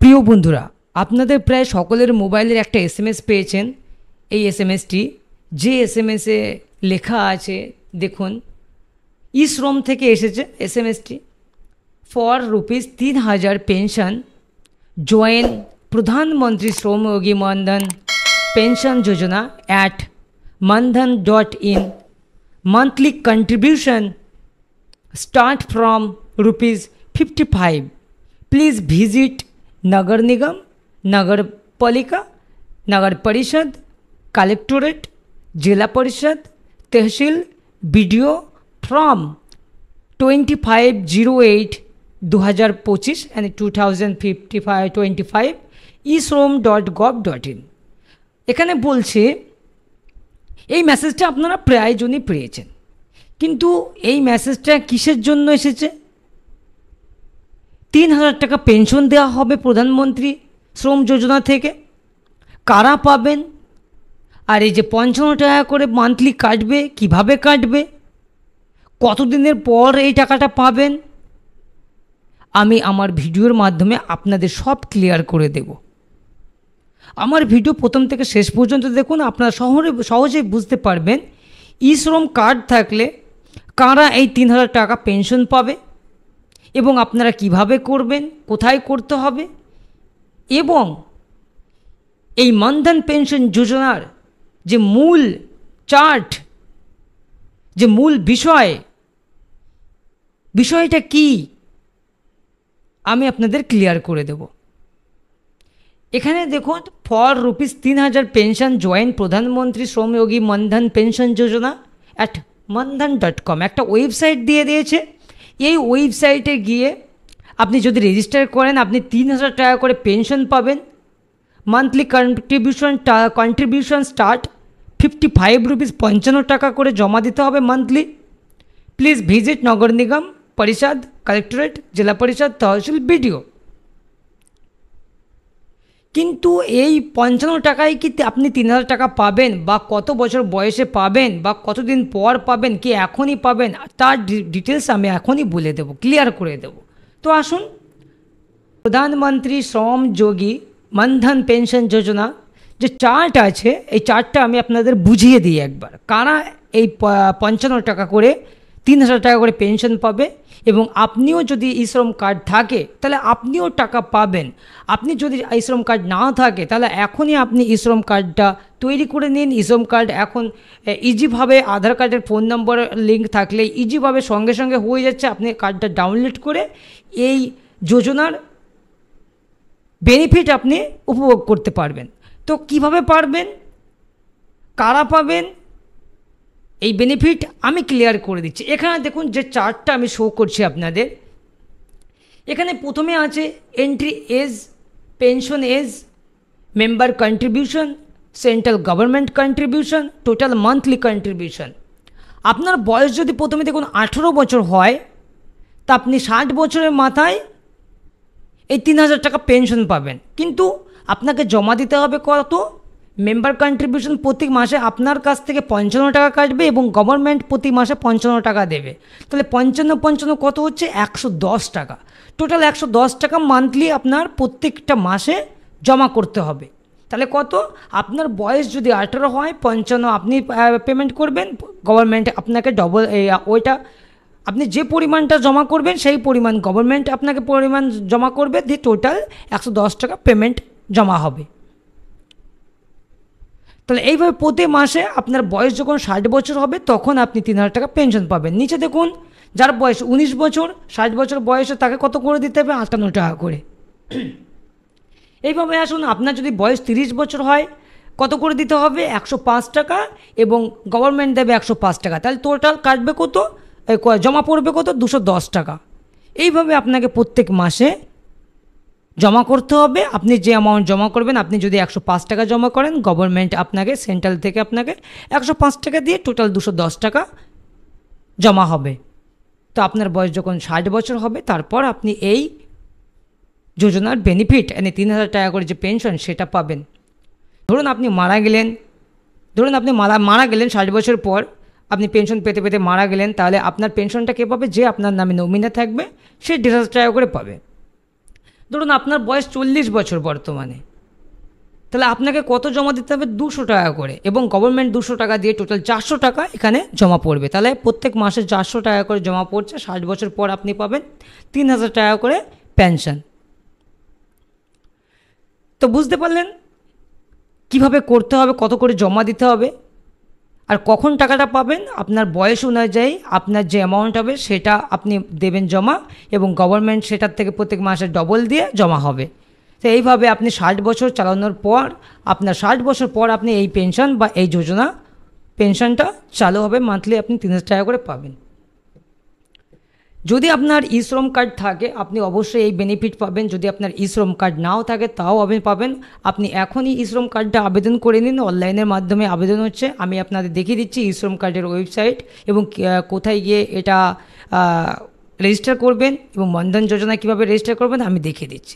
প্রিয় বন্ধুরা, আপনাদের প্রায় সকলের মোবাইলের একটা এসএমএস পেয়েছেন। এই এসএমএসটি যে এসএমএসে লেখা আছে দেখুন, ই-শ্রম থেকে এসেছে এসএমএসটি। ফর ₹3000 পেনশন জয়েন প্রধানমন্ত্রী Shram Yogi Maandhan pension Yojana at mandhan.in. Monthly contribution start from ₹55. Please visit Nagar Nigam, Nagar Palika, Nagar Parishad, Collectorate, Jila Parishad, Tehsil, BDO from 25/08/2025 and 2025 isrom.gov.in। এখানে বলছে এই মেসেজটা আপনারা প্রায়জনই পেয়েছেন, কিন্তু এই মেসেজটা কিসের জন্য এসেছে? 3000 টাকা পেনশন দেওয়া হবে প্রধানমন্ত্রী শ্রম যোজনা থেকে। কারা পাবেন? আর এই যে 55 টাকা করে মান্থলি কাটবে, কিভাবে কাটবে, কতদিনের পর এই টাকাটা পাবেন, আমি আমার ভিডিওর মাধ্যমে আপনাদের সব ক্লিয়ার করে দেব। আমার ভিডিও প্রথম থেকে শেষ পর্যন্ত দেখুন, আপনারা সহজেই বুঝতে পারবেন ই-শ্রম কার্ড থাকলে কারা এই 3000 টাকা পেনশন পাবে এবং আপনারা কিভাবে করবেন, কোথায় করতে হবে, এবং এই মানধন পেনশন যোজনার যে মূল চার্ট, যে মূল বিষয়টা কি, আমি আপনাদের ক্লিয়ার করে দেব। এখানে দেখুন, ফর ₹3000 পেনশন জয়েন প্রধানমন্ত্রী Shram Yogi Maandhan pension Yojana at mandhan.com একটা ওয়েবসাইট দিয়ে দিয়েছে। এই ওয়েবসাইটে গিয়ে আপনি যদি রেজিস্টার করেন, আপনি 3000 টাকা করে পেনশন পাবেন। মান্থলি কন্ট্রিবিউশন স্টার্ট ₹55, 55 টাকা করে জমা দিতে হবে মান্থলি। প্লিজ ভিজিট নগর নিগম, পরিষদ, কালেক্টরেট, জেলা পরিষদ, তহসিল, বিডিও। কিন্তু এই 55 টাকায় কি আপনি 3000 টাকা পাবেন, বা কত বছর বয়সে পাবেন, বা কতদিন পর পাবেন, কি এখনই পাবেন, তার ডিটেলস আমি এখনই বলে দেব, ক্লিয়ার করে দেব। তো আসুন, প্রধানমন্ত্রী শ্রমযোগী মানধন পেনশন যোজনা যে চার্ট আছে, এই চার্টটা আমি আপনাদের বুঝিয়ে দিই একবার। কারা এই 55 টাকা করে 3000 টাকা করে পেনশন পাবে, এবং আপনিও যদি ই-শ্রম কার্ড থাকে তাহলে আপনিও টাকা পাবেন। আপনি যদি ই-শ্রম কার্ড না থাকে তাহলে এখনই আপনি ই-শ্রম কার্ডটা তৈরি করে নিন। ই-শ্রম কার্ড এখন ইজিভাবে আধার কার্ডের ফোন নম্বর লিঙ্ক থাকলে ইজিভাবে সঙ্গে সঙ্গে হয়ে যাচ্ছে। আপনি কার্ডটা ডাউনলোড করে এই যোজনার বেনিফিট আপনি উপভোগ করতে পারবেন। তো কিভাবে পারবেন, কারা পাবেন এই বেনিফিট, আমি ক্লিয়ার করে দিচ্ছি। এখানে দেখুন যে চার্টটা আমি শো করছি আপনাদের, এখানে প্রথমে আছে entry age, pension age, member contribution, central government contribution, total monthly contribution. আপনার বয়স যদি প্রথমে দেখুন 18 বছর হয়, তা আপনি 60 বছরের মাথায় এই 3000 টাকা পেনশন পাবেন। কিন্তু আপনাকে জমা দিতে হবে কত? মেম্বার কন্ট্রিবিউশন প্রতি মাসে আপনার কাছ থেকে 55 টাকা কাটবে এবং গভর্নমেন্ট প্রতি মাসে 55 টাকা দেবে। তাহলে 55 কত হচ্ছে? 110 টাকা। টোটাল 110 টাকা মান্থলি আপনার প্রত্যেকটা মাসে জমা করতে হবে। তাহলে কত? আপনার বয়স যদি 18 হয়, 55 আপনি পেমেন্ট করবেন, গভর্নমেন্ট আপনাকে ডবল ওইটা আপনি যে পরিমাণটা জমা করবেন সেই পরিমাণ গভর্নমেন্ট আপনাকে পরিমাণ জমা করবে, দিয়ে টোটাল 110 টাকা পেমেন্ট জমা হবে। তাহলে এইভাবে প্রতি মাসে আপনার বয়স যখন 60 বছর হবে তখন আপনি 3000 টাকা পেনশন পাবেন। নিচে দেখুন, যার বয়স 19 বছর, 60 বছর বয়সে তাকে কত করে দিতে হবে? 58 টাকা করে। এইভাবে আসুন, আপনার যদি বয়স 30 বছর হয় কত করে দিতে হবে? 105 টাকা, এবং গভর্নমেন্ট দেবে 105 টাকা। তাহলে টোটাল কাটবে কত, জমা পড়বে কত? 210 টাকা। এইভাবে আপনাকে প্রত্যেক মাসে জমা করতে হবে। আপনি যে অ্যামাউন্ট জমা করবেন, আপনি যদি 105 টাকা জমা করেন, গভর্নমেন্ট আপনাকে সেন্ট্রাল থেকে আপনাকে 105 টাকা দিয়ে টোটাল 210 টাকা জমা হবে। তো আপনার বয়স যখন 60 বছর হবে তারপর আপনি এই যোজনার বেনিফিট, মানে 3000 টাকা করে যে পেনশন সেটা পাবেন। ধরুন আপনি মারা গেলেন, 60 বছর পর আপনি পেনশন পেতে পেতে মারা গেলেন, তাহলে আপনার পেনশনটা কে পাবে? যে আপনার নামে নমিনি থাকবে সে 1500 টাকা করে পাবে। ধরুন আপনার বয়স 40 বছর বর্তমানে, তাহলে আপনাকে কত জমা দিতে হবে? 200 টাকা করে, এবং গভর্নমেন্ট 200 টাকা দিয়ে টোটাল 400 টাকা এখানে জমা পড়বে। তাহলে প্রত্যেক মাসে 400 টাকা করে জমা পড়ছে। 60 বছর পর আপনি পাবেন 3000 টাকা করে পেনশন। তো বুঝতে পারলেন কিভাবে করতে হবে, কত করে জমা দিতে হবে, আর কখন টাকাটা পাবেন? আপনার বয়স অনুযায়ী আপনার যে অ্যামাউন্ট হবে সেটা আপনি দেবেন জমা, এবং গভর্নমেন্ট সেটার থেকে প্রত্যেক মাসে ডবল দিয়ে জমা হবে। তো এইভাবে আপনি 60 বছর চালানোর পর, আপনার 60 বছর পর আপনি এই পেনশন বা এই যোজনা পেনশনটা চালু হবে, মান্থলি আপনি 3000 টাকা করে পাবেন। যদি আপনার ই শ্রম কার্ড থাকে আপনি অবশ্যই এই বেনিফিট পাবেন। যদি আপনার ই শ্রম কার্ড নাও থাকে তাও আপনি পাবেন। আপনি এখনই ই শ্রম কার্ডটা আবেদন করে নিন, অনলাইনের মাধ্যমে আবেদন হচ্ছে। আমি আপনাদের দেখিয়ে দিচ্ছি ই শ্রম কার্ডের ওয়েবসাইট এবং কোথায় গিয়ে এটা রেজিস্টার করবেন, এবং মনধন যোজনা কীভাবে রেজিস্টার করবেন আমি দেখিয়ে দিচ্ছি।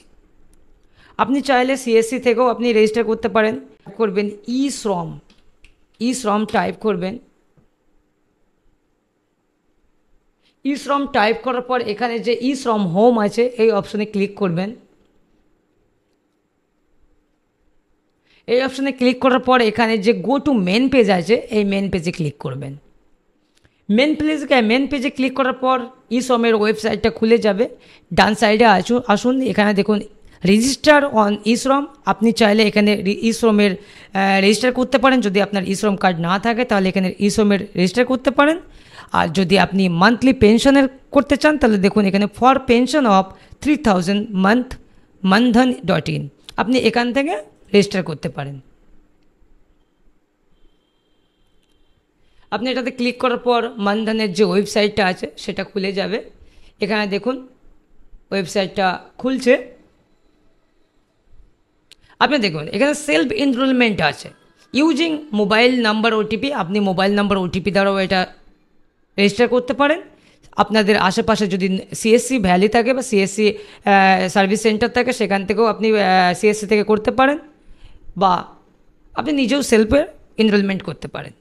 আপনি চাইলে সিএসসি থেকেও আপনি রেজিস্টার করতে পারেন। করবেন ই শ্রম টাইপ করবেন। ই শ্রম টাইপ করার পর এখানে যে ই শ্রম হোম আছে এই অপশনে ক্লিক করবেন। এই অপশনে ক্লিক করার পর এখানে যে গো টু মেন পেজ আছে এই মেন পেজে ক্লিক করবেন। মেন পেজে ক্লিক করার পর ই শ্রমের ওয়েবসাইটটা খুলে যাবে। ডান সাইডে আসুন, এখানে দেখুন রেজিস্টার অন ই শ্রম। আপনি চাইলে এখানে ই শ্রমের রেজিস্টার করতে পারেন। যদি আপনার ই শ্রম কার্ড না থাকে তাহলে এখানে ই শ্রমের রেজিস্টার করতে পারেন। আর যদি আপনি মান্থলি পেনশনের করতে চান তাহলে দেখুন এখানে for pension of 3000 month mandhan.in, আপনি এখান থেকে রেজিস্টার করতে পারেন। আপনি এটাতে ক্লিক করার পর মানধনের যে ওয়েবসাইটটা আছে সেটা খুলে যাবে। এখানে দেখুন ওয়েবসাইটটা খুলছে। আপনি দেখুন এখানে সেলফ এনরোলমেন্ট আছে, ইউজিং মোবাইল নাম্বার ওটিপি। আপনি মোবাইল নাম্বার ওটিপি দ্বারাও এটা রেজিস্টার করতে পারেন। আপনাদের আশেপাশে যদি সিএসসি ভ্যালি থাকে বা সিএসসি সার্ভিস সেন্টার থাকে সেখান থেকেও আপনি সিএসসি থেকে করতে পারেন, বা আপনি নিজেও সেলফে এনরোলমেন্ট করতে পারেন।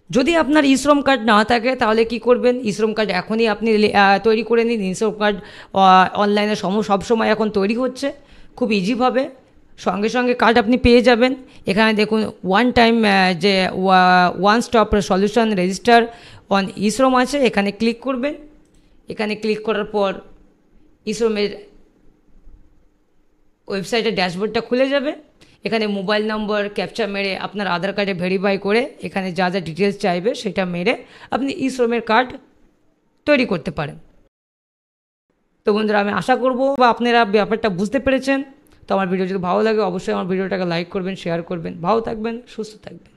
যদি আপনার ই শ্রম কার্ড না থাকে তাহলে কি করবেন? ই শ্রম কার্ড এখনই আপনি তৈরি করে নিন। ই শ্রম কার্ড অনলাইনে সবসময় এখন তৈরি হচ্ছে খুব ইজিভাবে, সঙ্গে সঙ্গে কার্ড আপনি পেয়ে যাবেন। এখানে দেখুন ওয়ান টাইম যে one stop solution register on e Shram আছে, এখানে ক্লিক করবেন। এখানে ক্লিক করার পর ই শ্রমের ওয়েবসাইটের ড্যাশবোর্ডটা খুলে যাবে। এখানে মোবাইল নম্বর ক্যাপচা মেরে আপনার আধার কার্ডে ভেরিফাই করে এখানে যা যা ডিটেলস চাইবে সেটা মেরে আপনি ই শ্রমের কার্ড তৈরি করতে পারেন। তো বন্ধুরা আমি আশা করব বা আপনারা ব্যাপারটা বুঝতে পেরেছেন। তো আমার ভিডিও যদি ভালো লাগে অবশ্যই আমার ভিডিওটাকে লাইক করবেন, শেয়ার করবেন। ভালো থাকবেন, সুস্থ থাকবেন।